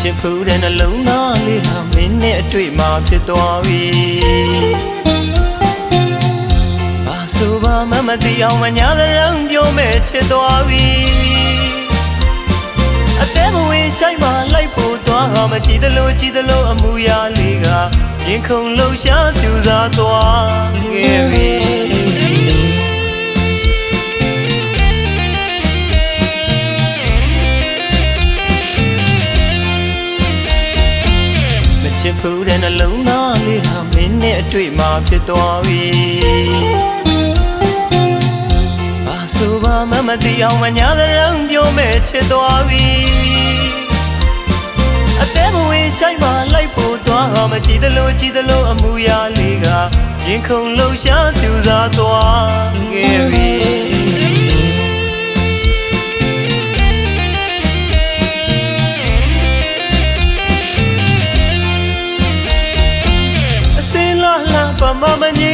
ချစ်ဖို့တဲ့နှလုံးသားလေးဟာမင်းနဲ့အတွေ့မှာဖြစ်သွားပြီဘာဆိုဘာမှမသိအောင်မညာတဲ့ရုံပြောမဲ့ချစ်သွားပြီအသေးဘဝဆိုင်မှာလိုက်ဖို့သွားဟာမကြည့်သလိုအမှုရာလေးကရင်ခုန်လှုပ်ရှားပြူစားသွားခဲ့ပြီချစ်ဖို့တဲ့နှလုံးသားလေးဟာမင်းနဲ့အတွေ့မှာဖြစ်သွားပြီဘာဆိုဘာမှမသိအောင်မညာတဲ့ရုံပြောမဲ့ချစ်သွားပြီအသေးဘဝဆိုင်မှာလိုက်ဖို့သွားဟာမကြည့်သလိုအမှုရာလေးကရင်ခုန်လှုပ်ရှားပြူစားသွားခဲ့ပြီပမမညေ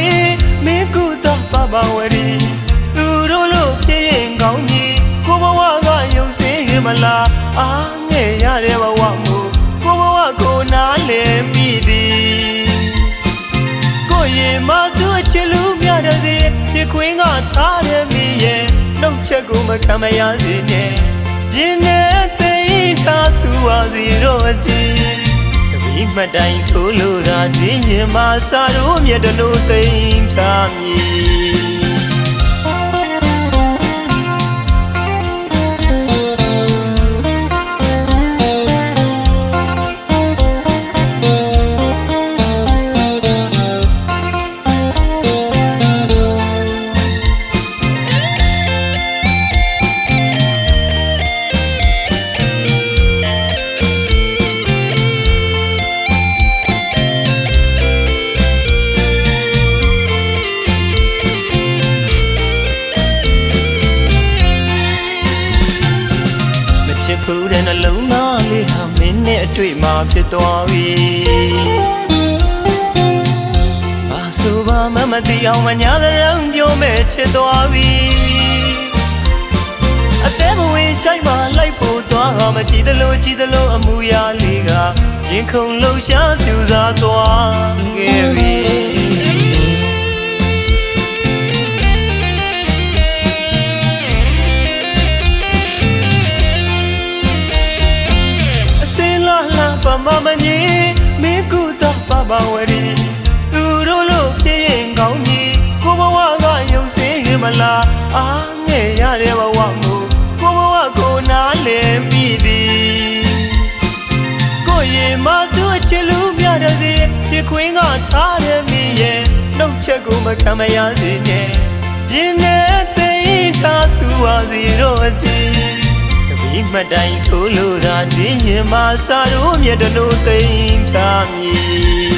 မေကုတပပဝရီသူတို့လို့ဖြစ်ရင်ကောင်းကြီးကိုဘဝကရုပ်စင်းရမလားအားငယ်ရတဲ့ဘဝမှုကိုဘဝကိုနားလည်မိသည်ကိုရင်မသူအချစ်လူမြတဲ့စီချစ်ခွင်းကထားတယ်မိရဲ့နှုတ်ချက်ကိုမခံမရစေနဲ့ရင်နဲ့သိမ်းထားဆူပါစီတော့အတီးဒီမတိုင်ထိုးလို့သာဒီရင်မှာစာတို့မြတ်တို့သိမ်းထားမည်ချစ်ဖို့တဲ့နှလုံးသားလေးဟာမင်းနဲ့အတွေ့မှာဖြစ်သွားပြီဘာဆိုဘာမှမသိအောင်မညာတဲ့ရုံပြောမဲ့ချစ်သွားပြီအသေးဘဝဆိုင်မှာလိုက်ဖို့သွားဟာမကြည့်သလိုအမှုရာလေးကရင်ခုန်လှုပ်ရှားပြူစားသွားခဲ့ပြီပမမညေမေကုတပပဝရီသူတို့လို့ဖြစ်ရင်ကောင်းကြီးကိုဘဝကရုပ်စင်းရမလားအားငယ်ရတဲ့ဘဝမှုကိုဘဝကိုနားလည်မိသည်ကိုရင်မသူအချစ်လူမြတဲ့စီချစ်ခွင်းကထားတယ်မိရဲ့နှုတ်ချက်ကိုမခံမရစေနဲ့ရင်နဲ့သိမ်းထားဆူပါစီတော့အတီးဒီမတိုင်ထိုးလို့သာဒီရင်မှာစာတို့မြတ်တို့သိမ်းထားမည်